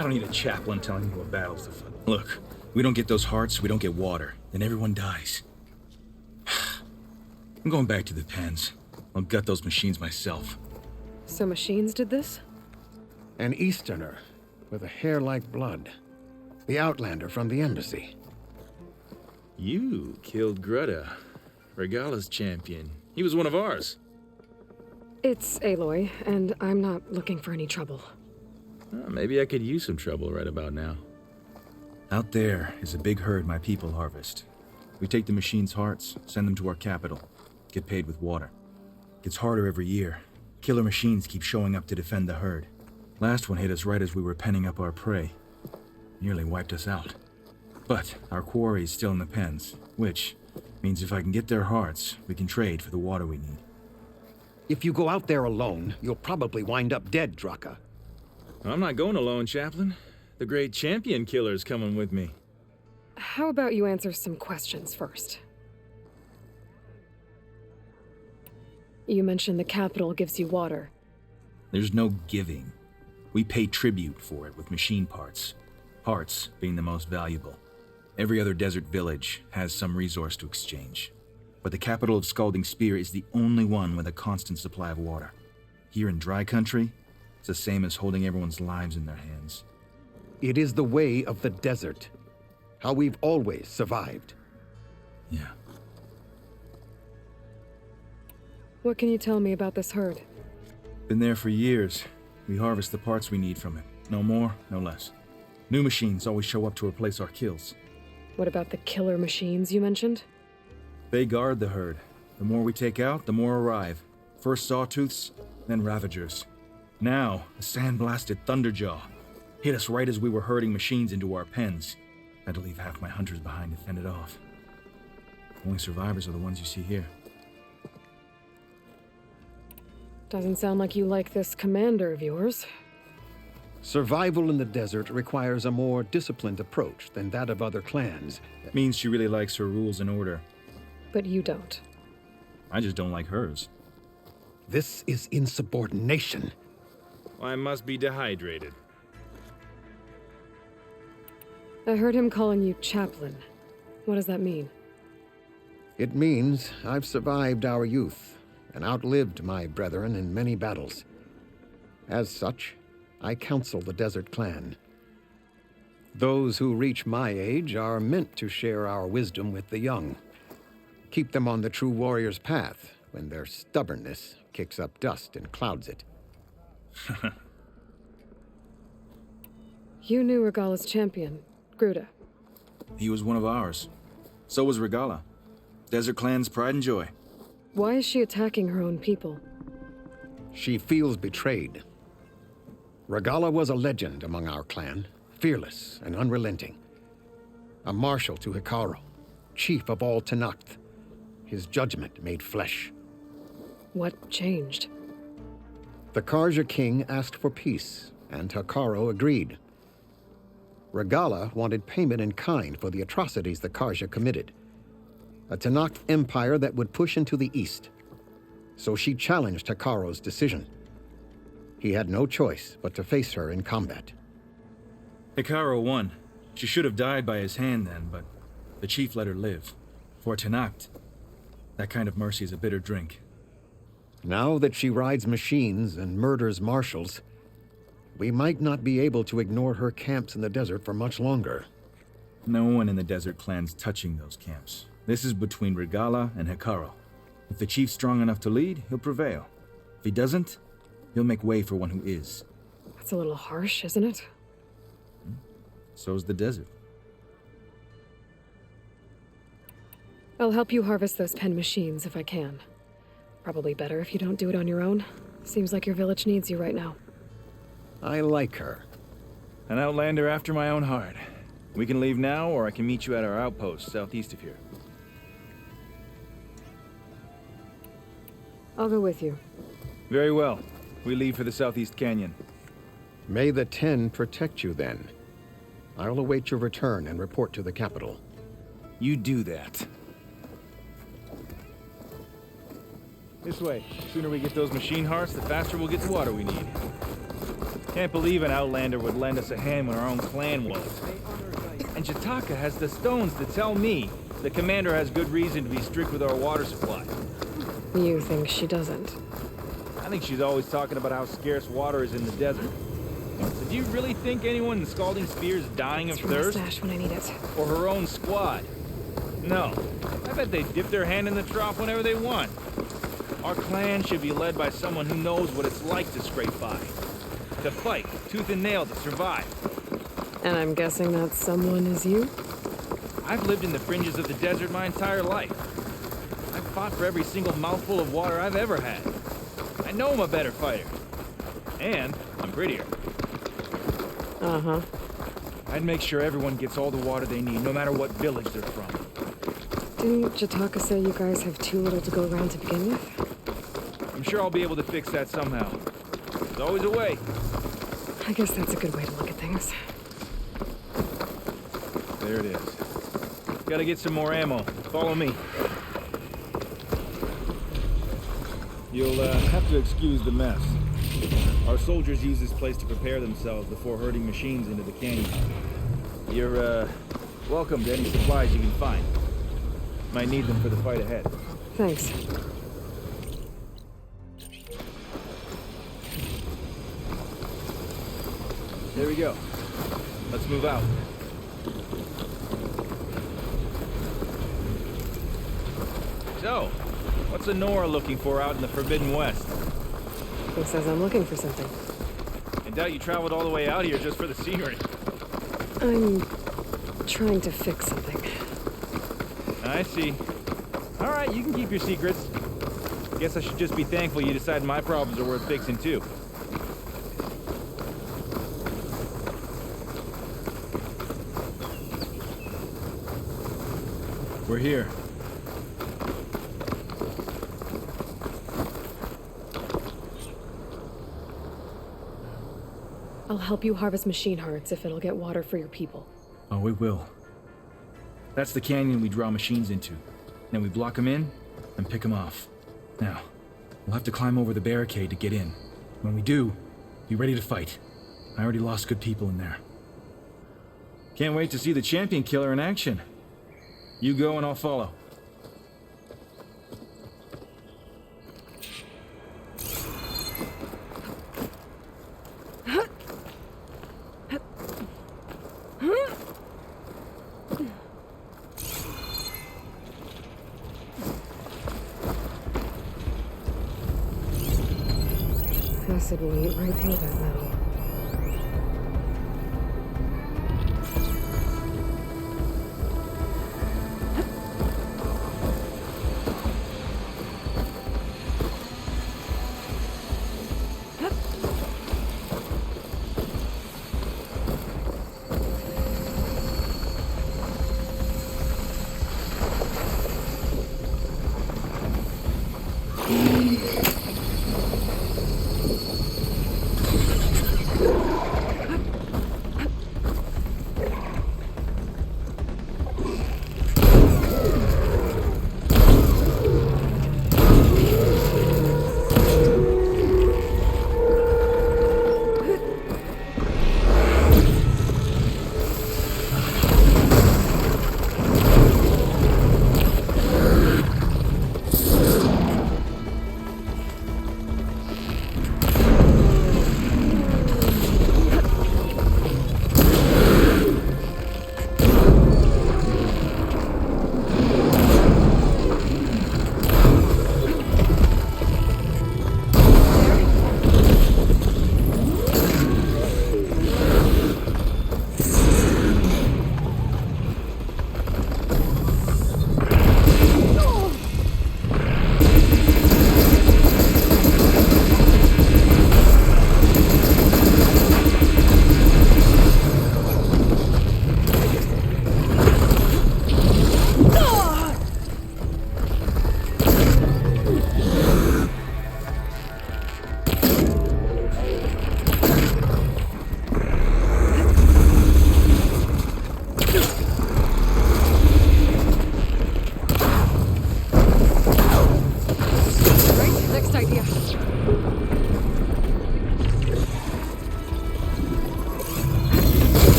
I don't need a chaplain telling me what battles to fight. Look, we don't get those hearts, we don't get water, then everyone dies. I'm going back to the pens. I'll gut those machines myself. So machines did this? An Easterner with a hair like blood. The Outlander from the embassy. You killed Greta, Regala's champion. He was one of ours. It's Aloy, and I'm not looking for any trouble. Maybe I could use some trouble right about now. Out there is a big herd my people harvest. We take the machines' hearts, send them to our capital, get paid with water. Gets harder every year. Killer machines keep showing up to defend the herd. Last one hit us right as we were penning up our prey. Nearly wiped us out. But our quarry is still in the pens, which means if I can get their hearts, we can trade for the water we need. If you go out there alone, you'll probably wind up dead, Draka. I'm not going alone, Chaplain. The great champion killer's coming with me. How about you answer some questions first? You mentioned the capital gives you water. There's no giving. We pay tribute for it with machine parts. Hearts being the most valuable. Every other desert village has some resource to exchange. But the capital of Scalding Spear is the only one with a constant supply of water. Here in dry country, it's the same as holding everyone's lives in their hands. It is the way of the desert. How we've always survived. Yeah. What can you tell me about this herd? Been there for years. We harvest the parts we need from it. No more, no less. New machines always show up to replace our kills. What about the killer machines you mentioned? They guard the herd. The more we take out, the more arrive. First sawtooths, then ravagers. Now, a sand-blasted thunderjaw. Hit us right as we were herding machines into our pens. Had to leave half my hunters behind to fend it off. Only survivors are the ones you see here. Doesn't sound like you like this commander of yours. Survival in the desert requires a more disciplined approach than that of other clans. Means she really likes her rules and order. But you don't. I just don't like hers. This is insubordination. I must be dehydrated. I heard him calling you chaplain. What does that mean? It means I've survived our youth and outlived my brethren in many battles. As such, I counsel the Desert Clan. Those who reach my age are meant to share our wisdom with the young. Keep them on the true warrior's path when their stubbornness kicks up dust and clouds it. You knew Regala's champion, Gruta. He was one of ours. So was Regala. Desert Clan's pride and joy. Why is she attacking her own people? She feels betrayed. Regala was a legend among our clan, fearless and unrelenting. A marshal to Hekaro, chief of all Tenakth. His judgment made flesh. What changed? The Karja king asked for peace, and Hekaro agreed. Regala wanted payment in kind for the atrocities the Karja committed. A Tenakth empire that would push into the east. So she challenged Hekaro's decision. He had no choice but to face her in combat. Hekaro won. She should have died by his hand then, but the chief let her live. For Tenakth, that kind of mercy is a bitter drink. Now that she rides machines and murders marshals, we might not be able to ignore her camps in the desert for much longer. No one in the Desert Clan's touching those camps. This is between Regala and Hekaro. If the chief's strong enough to lead, he'll prevail. If he doesn't, he'll make way for one who is. That's a little harsh, isn't it? So's the desert. I'll help you harvest those pen machines if I can. Probably better if you don't do it on your own. Seems like your village needs you right now. I like her. An outlander after my own heart. We can leave now, or I can meet you at our outpost southeast of here. I'll go with you. Very well. We leave for the Southeast Canyon. May the Ten protect you then. I'll await your return and report to the capital. You do that. This way. The sooner we get those machine hearts, the faster we'll get the water we need. Can't believe an outlander would lend us a hand when our own clan was. And Jataka has the stones to tell me the commander has good reason to be strict with our water supply. You think she doesn't? I think she's always talking about how scarce water is in the desert. So do you really think anyone in Scalding Spear is dying of thirst? Stash when I need it. Or her own squad? No. I bet they dip their hand in the trough whenever they want. Our clan should be led by someone who knows what it's like to scrape by. To fight, tooth and nail to survive. And I'm guessing that someone is you? I've lived in the fringes of the desert my entire life. I've fought for every single mouthful of water I've ever had. I know I'm a better fighter. And I'm prettier. Uh-huh. I'd make sure everyone gets all the water they need, no matter what village they're from. Didn't Jataka say you guys have too little to go around to begin with? I'm sure I'll be able to fix that somehow. There's always a way. I guess that's a good way to look at things. There it is. Gotta get some more ammo. Follow me. You'll have to excuse the mess. Our soldiers use this place to prepare themselves before herding machines into the canyon. You're, welcome to any supplies you can find. Might need them for the fight ahead. Thanks. There we go. Let's move out. So, what's Honora looking for out in the Forbidden West? Who says I'm looking for something? I doubt you traveled all the way out here just for the scenery. I'm trying to fix something. I see. All right, you can keep your secrets. Guess I should just be thankful you decided my problems are worth fixing too. We're here. I'll help you harvest machine hearts if it'll get water for your people. Oh, it will. That's the canyon we draw machines into. Then we block them in and pick them off. Now, we'll have to climb over the barricade to get in. When we do, be ready to fight. I already lost good people in there. Can't wait to see the champion killer in action. You go and I'll follow. Acid will eat right through that metal.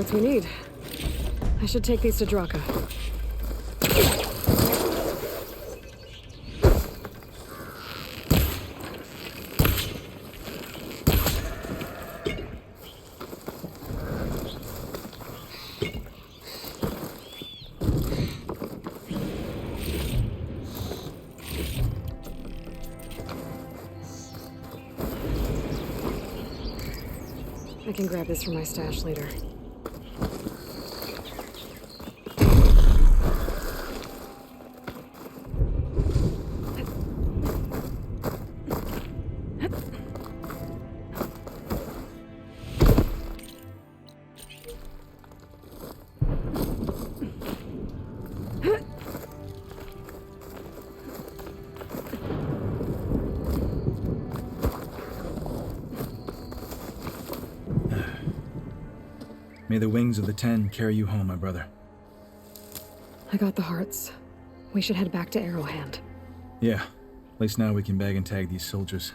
parts we need. I should take these to Draka. I can grab this from my stash later. May the wings of the 10 carry you home, my brother. I got the hearts. We should head back to Arrowhand. Yeah. At least now we can bag and tag these soldiers.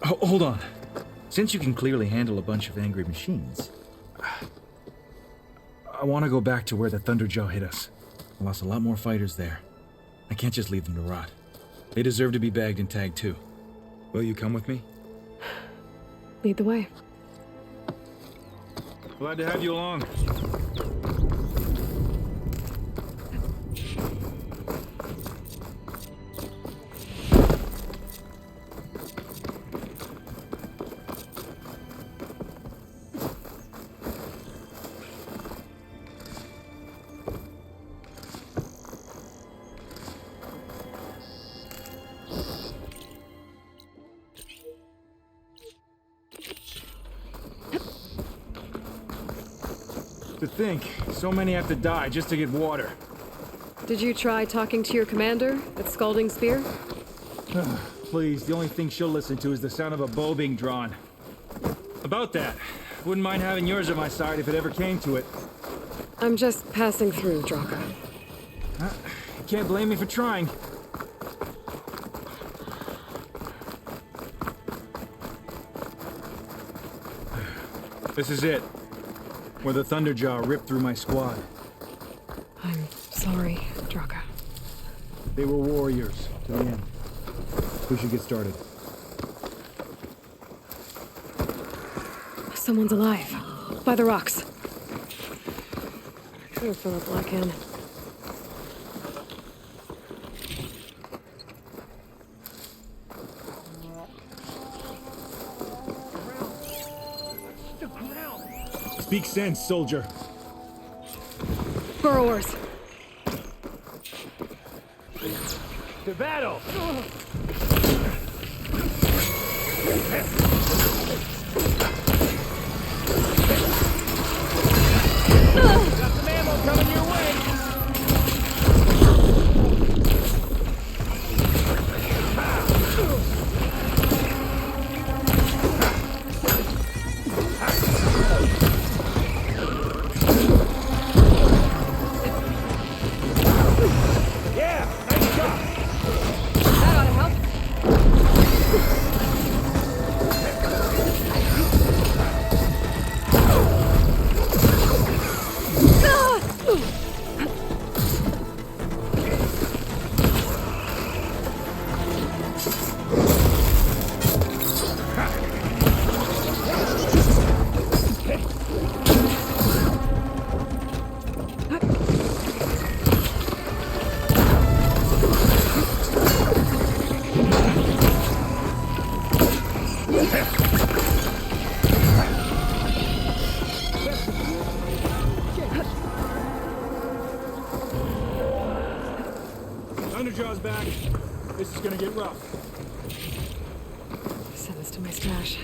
Oh, hold on. Since you can clearly handle a bunch of angry machines, I want to go back to where the Thunderjaw hit us. I lost a lot more fighters there. I can't just leave them to rot. They deserve to be bagged and tagged too. Will you come with me? Lead the way. Glad to have you along. To think, so many have to die just to get water. Did you try talking to your commander at Scalding Spear? Please, the only thing she'll listen to is the sound of a bow being drawn. About that, wouldn't mind having yours at my side if it ever came to it. I'm just passing through, Draka. You can't blame me for trying. This is it. Where the Thunderjaw ripped through my squad. I'm sorry, Draka. They were warriors to the end. We should get started. Someone's alive. By the rocks. Here, Philip Blackhand. Speak sense, soldier. Burrowers. To battle! Got some ammo coming your way! Thunderjaw's back. This is gonna get rough. Send this to my stash.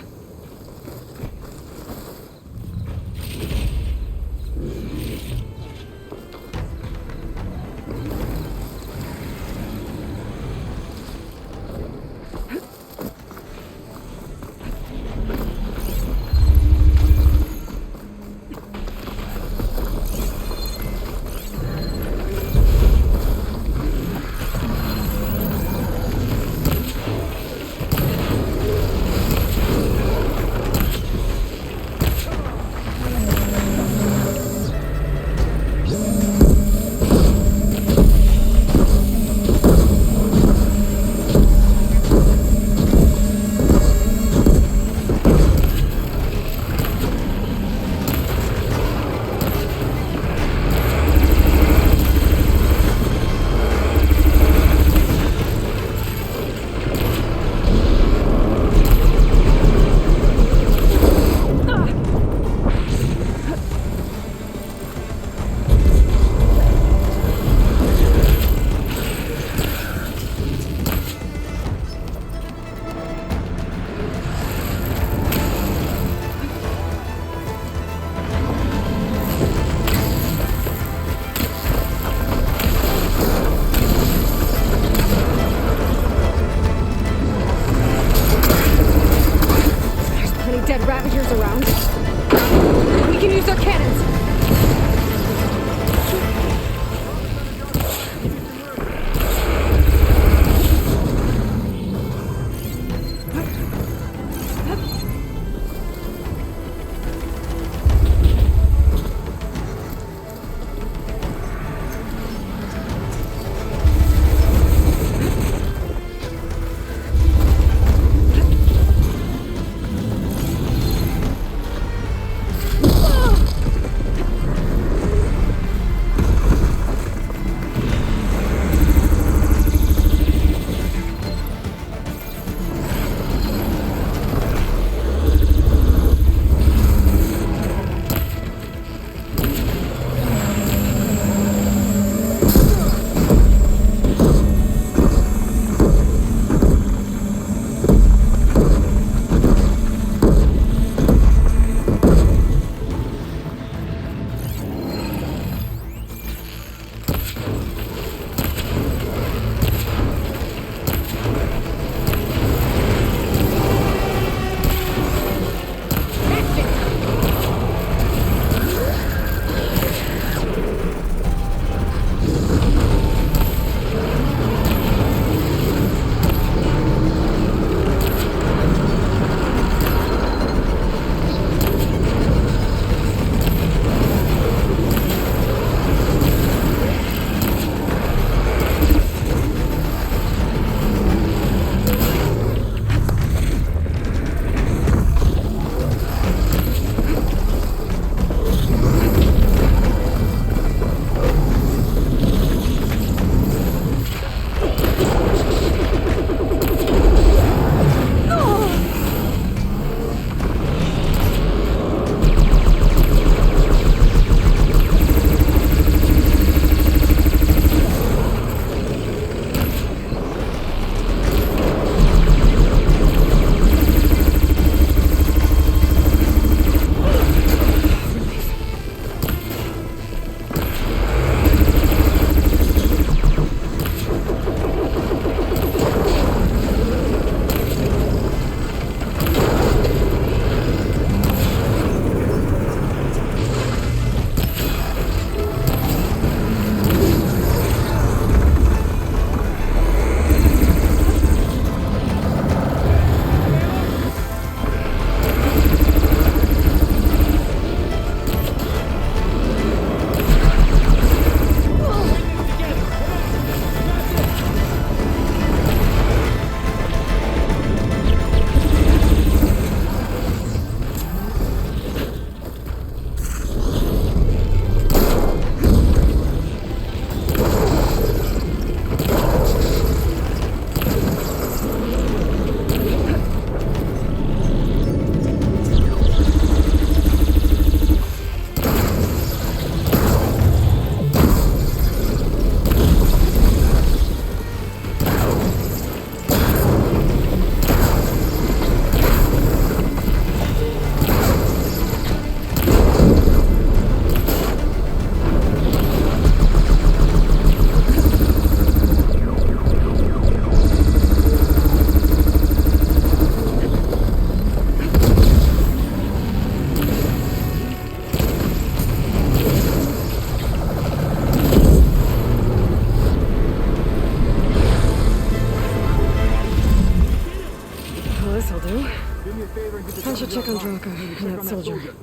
check on Draka and that soldier.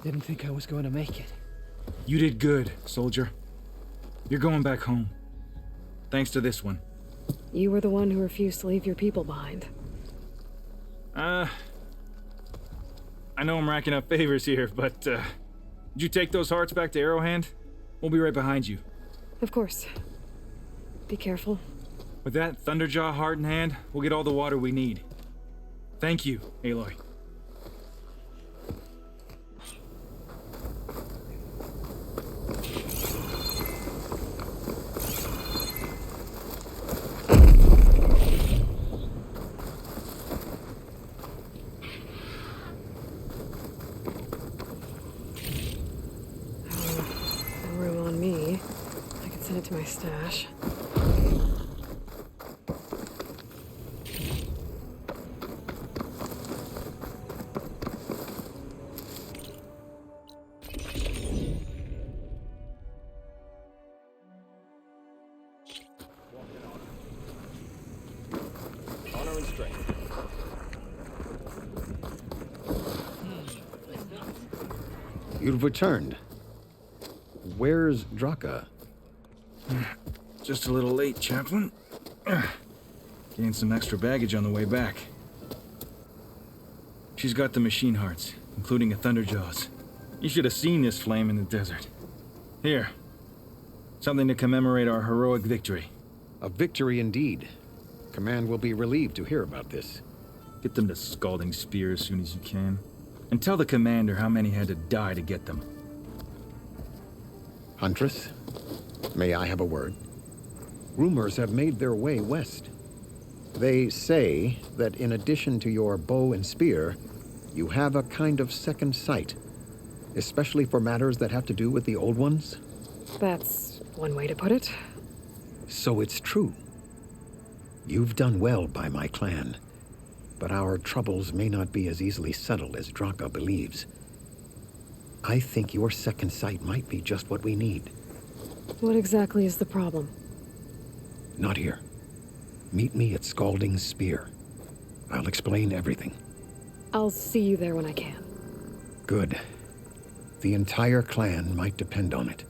Didn't think I was going to make it. You did good, soldier. You're going back home. Thanks to this one. You were the one who refused to leave your people behind. I know I'm racking up favors here, but, did you take those hearts back to Arrowhand? We'll be right behind you. Of course. Be careful. With that Thunderjaw heart in hand, we'll get all the water we need. Thank you, Aloy. No room on me. I can send it to my stash. Honor and strength. You've returned. Where's Draka? Just a little late, Chaplain. Gained some extra baggage on the way back. She's got the machine hearts, including a Thunderjaws. You should have seen this flame in the desert. Here. Something to commemorate our heroic victory. A victory indeed. Command will be relieved to hear about this. Get them to Scalding Spear as soon as you can. And tell the commander how many had to die to get them. Huntress, may I have a word? Rumors have made their way west. They say that in addition to your bow and spear, you have a kind of second sight, especially for matters that have to do with the old ones. That's one way to put it. So it's true. You've done well by my clan, but our troubles may not be as easily settled as Draka believes. I think your second sight might be just what we need. What exactly is the problem? Not here. Meet me at Scalding Spear. I'll explain everything. I'll see you there when I can. Good. The entire clan might depend on it.